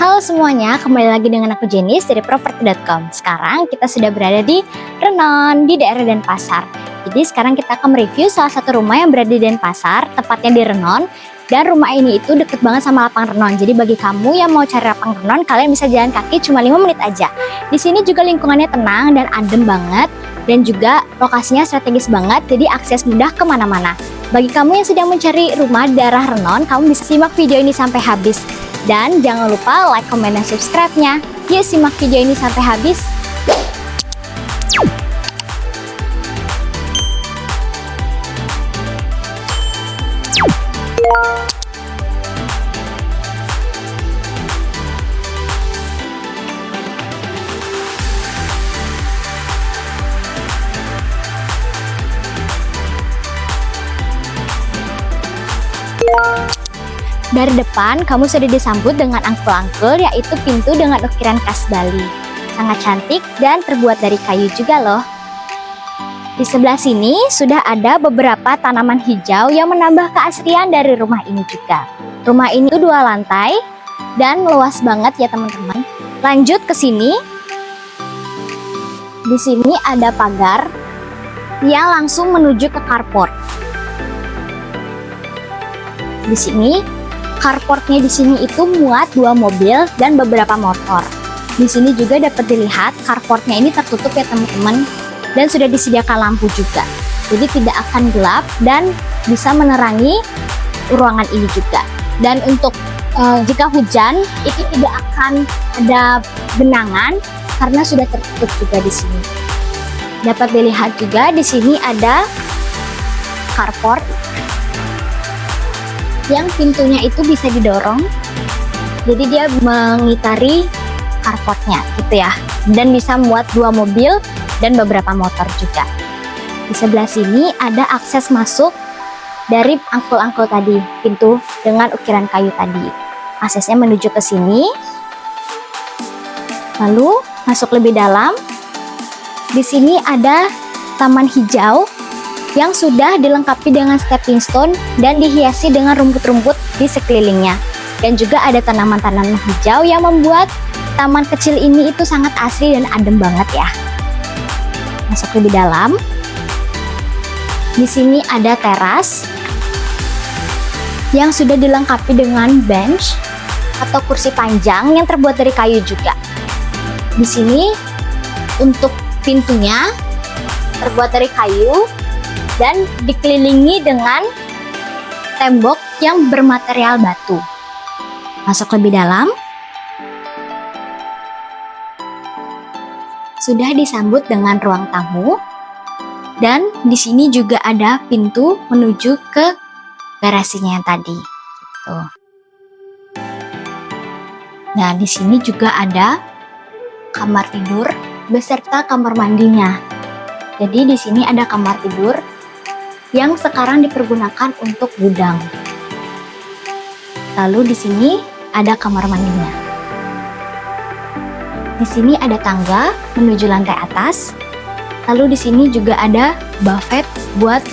Halo semuanya, kembali lagi dengan aku Jenis dari properti.com. Sekarang kita sudah berada di Renon, di daerah Denpasar. Jadi sekarang kita akan mereview salah satu rumah yang berada di Denpasar, tepatnya di Renon. Dan rumah ini itu deket banget sama lapangan Renon. Jadi bagi kamu yang mau cari lapangan Renon, kalian bisa jalan kaki cuma 5 menit aja. Di sini juga lingkungannya tenang dan adem banget. Dan juga lokasinya strategis banget, jadi akses mudah kemana-mana. Bagi kamu yang sedang mencari rumah di daerah Renon, kamu bisa simak video ini sampai habis. Dan jangan lupa like, comment, dan subscribe-nya. Yuk simak video ini sampai habis. Dari depan, kamu sudah disambut dengan angkul-angkul, yaitu pintu dengan ukiran khas Bali. Sangat cantik dan terbuat dari kayu juga loh. Di sebelah sini sudah ada beberapa tanaman hijau yang menambah keasrian dari rumah ini juga. Rumah ini 2 lantai dan luas banget ya teman-teman. Lanjut ke sini. Di sini ada pagar yang langsung menuju ke carport. Di sini carportnya di sini itu muat 2 mobil dan beberapa motor. Di sini juga dapat dilihat carportnya ini tertutup ya teman-teman, dan sudah disediakan lampu juga. Jadi tidak akan gelap dan bisa menerangi ruangan ini juga. Dan untuk jika hujan itu tidak akan ada genangan karena sudah tertutup juga di sini. Dapat dilihat juga di sini ada carport yang pintunya itu bisa didorong, jadi dia mengitari carportnya gitu ya, dan bisa muat 2 mobil dan beberapa motor juga. Di sebelah sini ada akses masuk dari angkul-angkul tadi, pintu dengan ukiran kayu tadi. Aksesnya menuju ke sini, lalu masuk lebih dalam. Di sini ada taman hijau yang sudah dilengkapi dengan stepping stone dan dihiasi dengan rumput-rumput di sekelilingnya. Dan juga ada tanaman-tanaman hijau yang membuat taman kecil ini itu sangat asri dan adem banget ya. Masuk lebih dalam. Di sini ada teras yang sudah dilengkapi dengan bench atau kursi panjang yang terbuat dari kayu juga. Di sini untuk pintunya terbuat dari kayu dan dikelilingi dengan tembok yang bermaterial batu. Masuk lebih dalam. Sudah disambut dengan ruang tamu. Dan di sini juga ada pintu menuju ke garasinya yang tadi. Tuh. Nah, di sini juga ada kamar tidur beserta kamar mandinya. Jadi di sini ada kamar tidur yang sekarang dipergunakan untuk gudang. Lalu di sini ada kamar mandinya. Di sini ada tangga menuju lantai atas. Lalu di sini juga ada buffet buat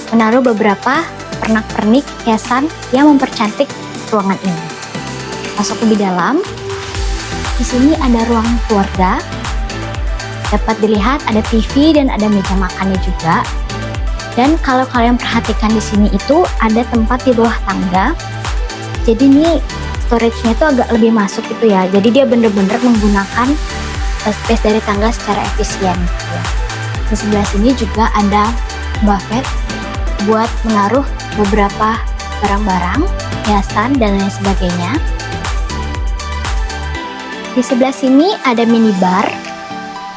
menaruh beberapa pernak-pernik hiasan yang mempercantik ruangan ini. Masuk lebih dalam. Di sini ada ruang keluarga. Dapat dilihat ada TV dan ada meja makannya juga. Dan kalau kalian perhatikan di sini itu ada tempat di bawah tangga. Jadi ini storage-nya itu agak lebih masuk gitu ya. Jadi dia bener-bener menggunakan space dari tangga secara efisien. Gitu ya. Di sebelah sini juga ada buffet buat menaruh beberapa barang-barang, hiasan dan lain sebagainya. Di sebelah sini ada minibar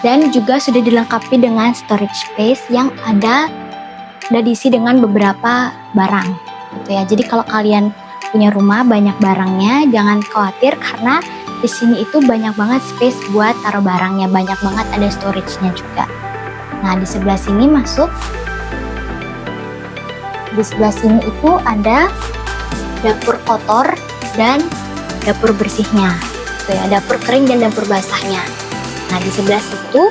dan juga sudah dilengkapi dengan storage space yang ada diisi dengan beberapa barang gitu ya. Jadi kalau kalian punya rumah banyak barangnya, jangan khawatir karena di sini itu banyak banget space buat taruh barangnya, banyak banget ada storage-nya juga. Nah, di sebelah sini masuk. Di sebelah sini itu ada dapur kotor dan dapur bersihnya. Gitu ya, dapur kering dan dapur basahnya. Nah, di sebelah situ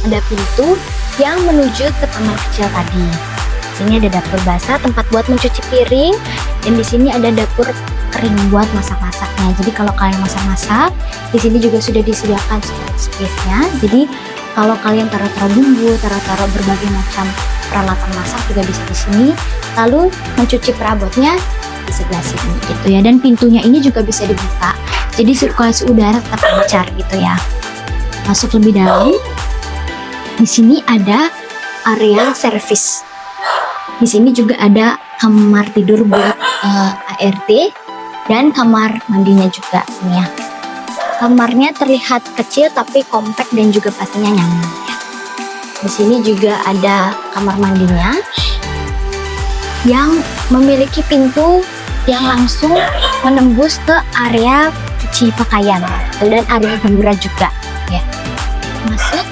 ada pintu yang menuju ke taman kecil tadi. Sini ada dapur basah, tempat buat mencuci piring, dan di sini ada dapur kering buat masak-masaknya. Jadi kalau kalian masak-masak, di sini juga sudah disediakan space-nya. Jadi kalau kalian taruh-taruh bumbu, taruh-taruh berbagai macam peralatan masak juga bisa di sini. Lalu mencuci perabotnya di sebelah sini gitu ya. Dan pintunya ini juga bisa dibuka. Jadi sirkulasi udara tetap lancar gitu ya. Masuk lebih dalam. Di sini ada area servis. Di sini juga ada kamar tidur buat ART dan kamar mandinya juga nih ya. Kamarnya terlihat kecil tapi kompak dan juga pastinya nyaman ya. Di sini juga ada kamar mandinya yang memiliki pintu yang langsung menembus ke area cuci pakaian dan area hiburan juga ya. Masuk,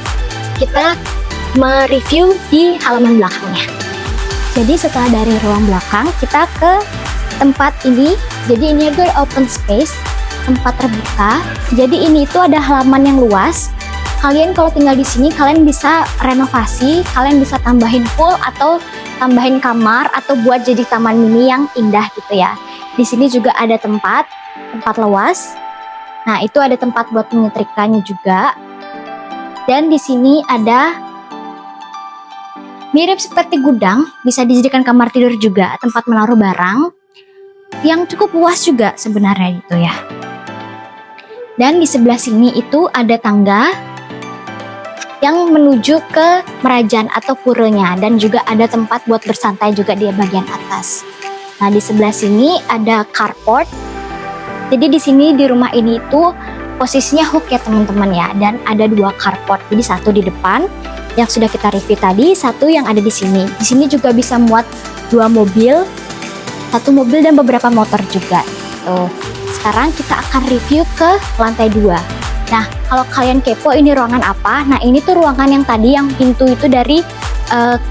kita mereview di halaman belakangnya. Jadi setelah dari ruang belakang, kita ke tempat ini. Jadi ini adalah open space, tempat terbuka. Jadi ini itu ada halaman yang luas. Kalian kalau tinggal di sini, kalian bisa renovasi, kalian bisa tambahin pool atau tambahin kamar atau buat jadi taman mini yang indah gitu ya. Di sini juga ada tempat luas. Nah, itu ada tempat buat menyetrikanya juga. Dan di sini ada mirip seperti gudang, bisa dijadikan kamar tidur juga, tempat menaruh barang yang cukup luas juga sebenarnya gitu ya. Dan di sebelah sini itu ada tangga yang menuju ke merajaan atau puranya dan juga ada tempat buat bersantai juga di bagian atas. Nah, di sebelah sini ada carport. Jadi di sini di rumah ini itu posisinya hook ya teman-teman ya, dan ada 2 carport. Jadi satu di depan yang sudah kita review tadi, satu yang ada di sini. Di sini juga bisa muat 2 mobil, 1 mobil dan beberapa motor juga. Tuh. Sekarang kita akan review ke lantai 2. Nah, kalau kalian kepo ini ruangan apa? Nah, ini tuh ruangan yang tadi yang pintu itu dari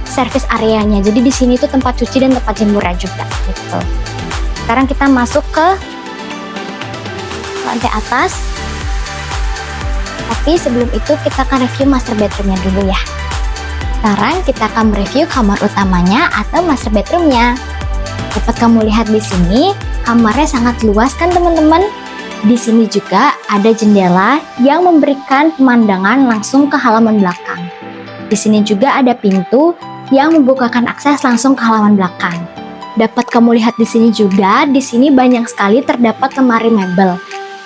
service areanya. Jadi di sini tuh tempat cuci dan tempat jemuran juga gitu. Sekarang kita masuk ke lantai atas. Tapi sebelum itu kita akan review master bedroomnya dulu ya. Sekarang kita akan mereview kamar utamanya atau master bedroomnya. Dapat kamu lihat di sini, kamarnya sangat luas kan teman-teman? Di sini juga ada jendela yang memberikan pemandangan langsung ke halaman belakang. Di sini juga ada pintu yang membukakan akses langsung ke halaman belakang. Dapat kamu lihat di sini juga, di sini banyak sekali terdapat lemari mebel.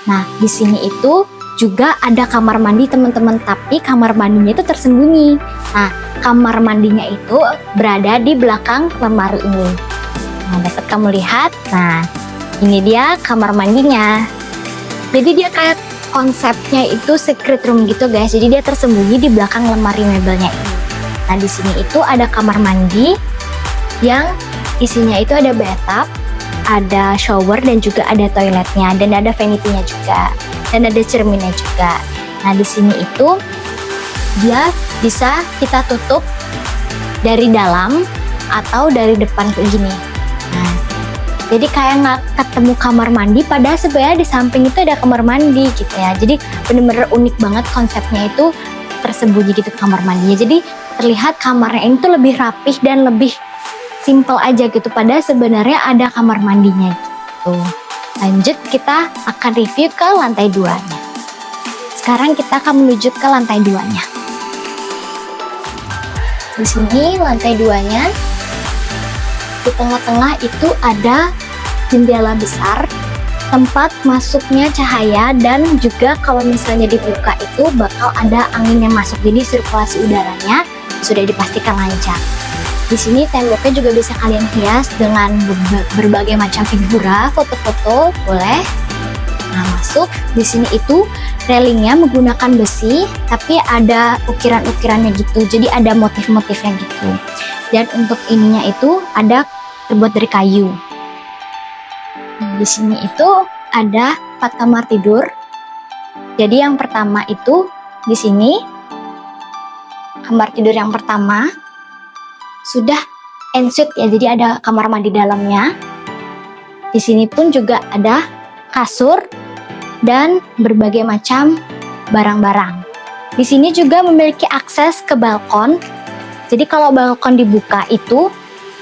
Nah, di sini itu juga ada kamar mandi teman-teman, tapi kamar mandinya itu tersembunyi. Nah, kamar mandinya itu berada di belakang lemari ini. Nah, dapat kamu lihat. Nah, ini dia kamar mandinya. Jadi dia kayak konsepnya itu secret room gitu guys. Jadi dia tersembunyi di belakang lemari mebelnya ini. Nah, di sini itu ada kamar mandi yang isinya itu ada bathtub, ada shower dan juga ada toiletnya dan ada vanity-nya juga. Dan ada cerminnya juga. Nah, di sini itu dia bisa kita tutup dari dalam atau dari depan kayak gini. Nah, jadi kayak nggak ketemu kamar mandi, padahal sebenarnya di samping itu ada kamar mandi gitu ya. Jadi bener-bener unik banget konsepnya itu tersembunyi gitu kamar mandinya. Jadi terlihat kamarnya ini tuh lebih rapih dan lebih simple aja gitu. Padahal sebenarnya ada kamar mandinya gitu. Lanjut kita akan review ke lantai 2-nya. Sekarang kita akan menuju ke lantai 2-nya. Di sini lantai 2-nya, di tengah-tengah itu ada jendela besar, tempat masuknya cahaya dan juga kalau misalnya dibuka itu bakal ada angin yang masuk. Jadi sirkulasi udaranya sudah dipastikan lancar. Di sini temboknya juga bisa kalian hias dengan berbagai macam figura, foto-foto boleh. Nah, masuk di sini itu railingnya menggunakan besi, tapi ada ukiran-ukirannya gitu. Jadi ada motif-motifnya gitu. Dan untuk ininya itu ada terbuat dari kayu. Di sini itu ada 4 kamar tidur. Jadi yang pertama itu di sini kamar tidur yang pertama sudah ensuite ya, jadi ada kamar mandi dalamnya. Di sini pun juga ada kasur dan berbagai macam barang-barang. Di sini juga memiliki akses ke balkon. Jadi kalau balkon dibuka itu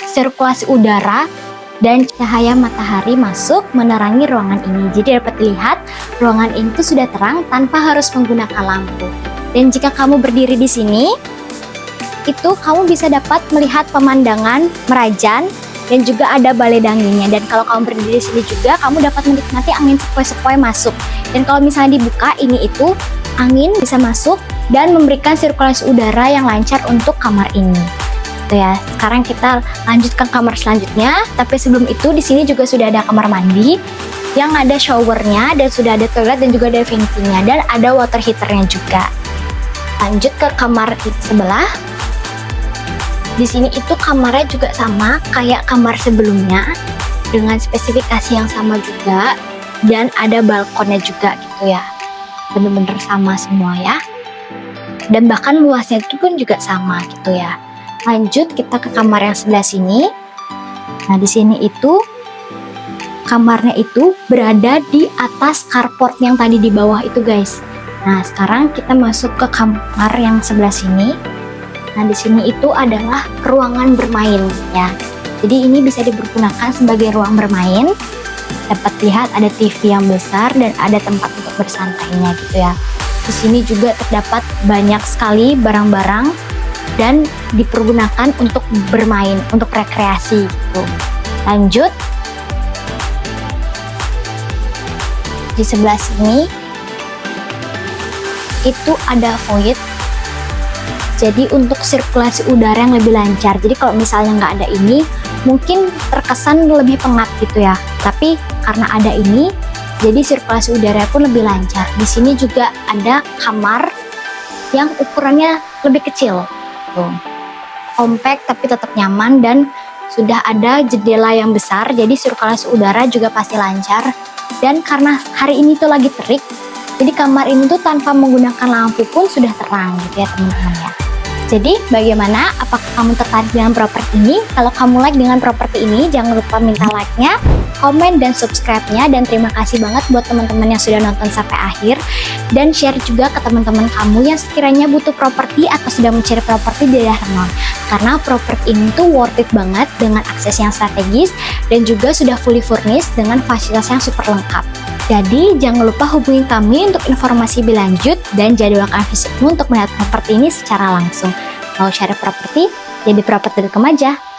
sirkulasi udara dan cahaya matahari masuk menerangi ruangan ini. Jadi dapat dilihat ruangan ini tuh sudah terang tanpa harus menggunakan lampu. Dan jika kamu berdiri di sini, itu kamu bisa dapat melihat pemandangan Merajan dan juga ada balai danginnya. Dan kalau kamu berdiri di sini juga, kamu dapat menikmati angin sepoi-sepoi masuk. Dan kalau misalnya dibuka, ini itu angin bisa masuk dan memberikan sirkulasi udara yang lancar untuk kamar ini. Ya, sekarang kita lanjut ke kamar selanjutnya. Tapi sebelum itu di sini juga sudah ada kamar mandi yang ada showernya dan sudah ada toilet dan juga ada ventilnya dan ada water heaternya juga. Lanjut ke kamar sebelah. Di sini itu kamarnya juga sama kayak kamar sebelumnya dengan spesifikasi yang sama juga dan ada balkonnya juga gitu ya. Bener-bener sama semua ya. Dan bahkan luasnya itu pun juga sama gitu ya. Lanjut kita ke kamar yang sebelah sini. Nah, di sini itu kamarnya itu berada di atas carport yang tadi di bawah itu, guys. Nah, sekarang kita masuk ke kamar yang sebelah sini. Nah, di sini itu adalah ruangan bermain ya. Jadi ini bisa digunakan sebagai ruang bermain. Dapat lihat ada TV yang besar dan ada tempat untuk bersantainya gitu ya. Di sini juga terdapat banyak sekali barang-barang dan dipergunakan untuk bermain, untuk rekreasi gitu. Lanjut, di sebelah sini itu ada void. Jadi untuk sirkulasi udara yang lebih lancar. Jadi kalau misalnya nggak ada ini, mungkin terkesan lebih pengap gitu ya. Tapi karena ada ini, jadi sirkulasi udara pun lebih lancar. Di sini juga ada kamar yang ukurannya lebih kecil. Compact tapi tetap nyaman dan sudah ada jendela yang besar, jadi sirkulasi udara juga pasti lancar. Dan karena hari ini tuh lagi terik, jadi kamar ini tuh tanpa menggunakan lampu pun sudah terang gitu ya teman-teman ya. Jadi bagaimana? Apakah kamu tertarik dengan properti ini? Kalau kamu like dengan properti ini, jangan lupa minta like-nya, komen, dan subscribe-nya. Dan terima kasih banget buat teman-teman yang sudah nonton sampai akhir. Dan share juga ke teman-teman kamu yang sekiranya butuh properti atau sedang mencari properti di daerah Remang. Karena properti ini tuh worth it banget dengan akses yang strategis dan juga sudah fully furnished dengan fasilitas yang super lengkap. Jadi jangan lupa hubungi kami untuk informasi lebih lanjut dan jadwalkan visitmu untuk melihat properti ini secara langsung. Mau cari properti? Jadi properti.com aja.